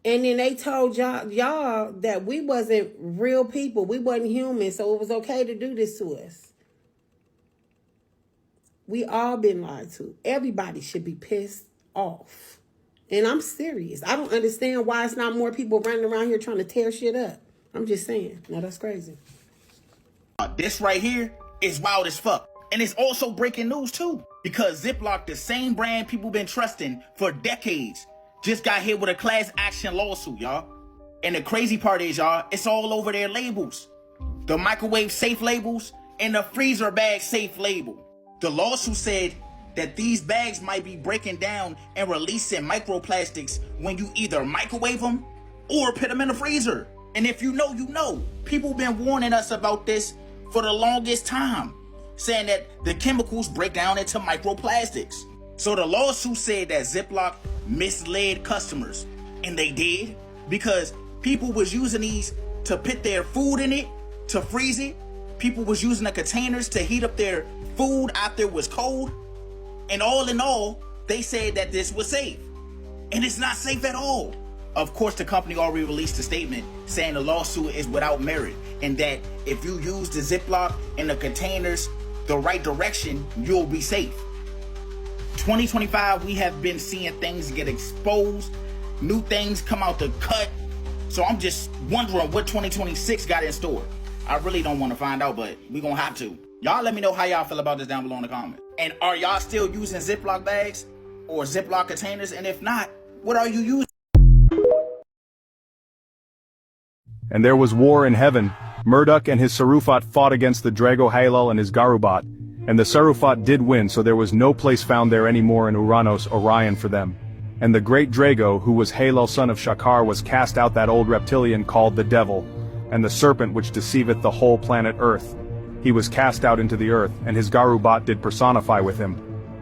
And then they told y'all that we wasn't real people. We wasn't human. So it was okay to do this to us. We all been lied to. Everybody should be pissed off. And I'm serious. I don't understand why it's not more people running around here trying to tear shit up. I'm just saying. No, that's crazy. This right here is wild as fuck. And it's also breaking news too. Because Ziploc, the same brand people been trusting for decades, just got hit with a class action lawsuit, y'all. And the crazy part is, y'all, it's all over their labels. The microwave safe labels and the freezer bag safe label. The lawsuit said that these bags might be breaking down and releasing microplastics when you either microwave them or put them in the freezer. And if you know, you know. People been warning us about this for the longest time, saying that the chemicals break down into microplastics. So the lawsuit said that Ziploc misled customers, and they did, because people was using these to put their food in it, to freeze it. People was using the containers to heat up their food after it was cold. And all in all, they said that this was safe. And it's not safe at all. Of course, the company already released a statement saying the lawsuit is without merit, and that if you use the Ziploc and the containers the right direction, you'll be safe. 2025, we have been seeing things get exposed, new things come out the cut. So I'm just wondering what 2026 got in store. I really don't want to find out, but we gonna have to. Y'all let me know how y'all feel about this down below in the comments. And are y'all still using Ziploc bags or Ziploc containers? And if not, what are you using? And there was war in heaven. Murdoch and his Sarufat fought against the Drago Halal and his Garubat. And the Sarufat did win, so there was no place found there any more in Uranos, Orion for them. And the great Drago, who was Halal son of Shakar, was cast out, that old reptilian called the devil, and the serpent which deceiveth the whole planet earth. He was cast out into the earth, and his Garubat did personify with him.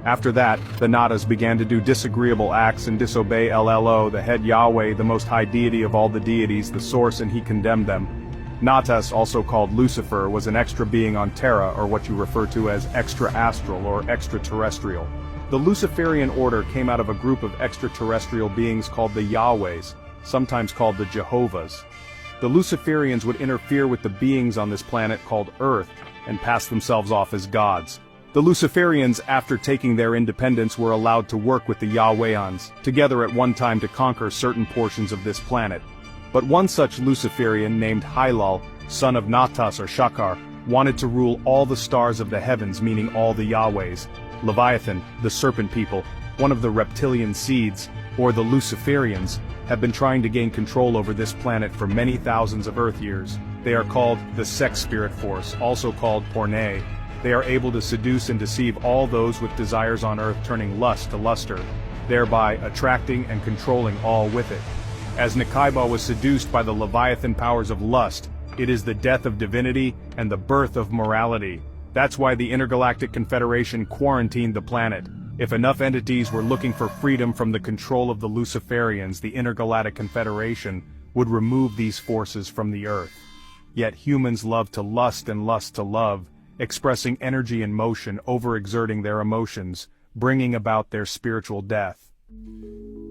After that, the Natas began to do disagreeable acts and disobey LLO, the head Yahweh, the most high deity of all the deities, the source, and he condemned them. Natas, also called Lucifer, was an extra being on Terra, or what you refer to as extra-astral or extraterrestrial. The Luciferian order came out of a group of extraterrestrial beings called the Yahwehs, sometimes called the Jehovahs. The Luciferians would interfere with the beings on this planet called Earth and pass themselves off as gods. The Luciferians, after taking their independence, were allowed to work with the Yahwehans, together at one time to conquer certain portions of this planet. But one such Luciferian named Halal, son of Natas or Shakar, wanted to rule all the stars of the heavens, meaning all the Yahwehs. Leviathan, the serpent people, one of the reptilian seeds, or the Luciferians, have been trying to gain control over this planet for many thousands of Earth years. They are called the sex spirit force, also called Porne. They are able to seduce and deceive all those with desires on Earth, turning lust to luster, thereby attracting and controlling all with it. As Nikaiba was seduced by the Leviathan powers of lust, it is the death of divinity and the birth of morality. That's why the Intergalactic Confederation quarantined the planet. If enough entities were looking for freedom from the control of the Luciferians, the Intergalactic Confederation would remove these forces from the Earth. Yet humans love to lust and lust to love, expressing energy and motion, overexerting their emotions, bringing about their spiritual death.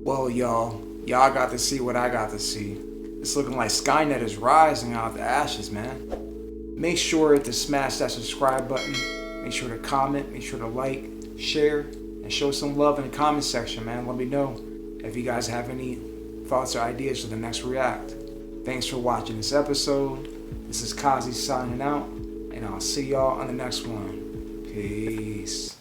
Well, y'all got to see what I got to see. It's looking like Skynet is rising out of the ashes, man. Make sure to smash that subscribe button. Make sure to comment, make sure to like, share, and show some love in the comment section, man. Let me know if you guys have any thoughts or ideas for the next react. Thanks for watching this episode. This is Kazi signing out, and I'll see y'all on the next one. Peace.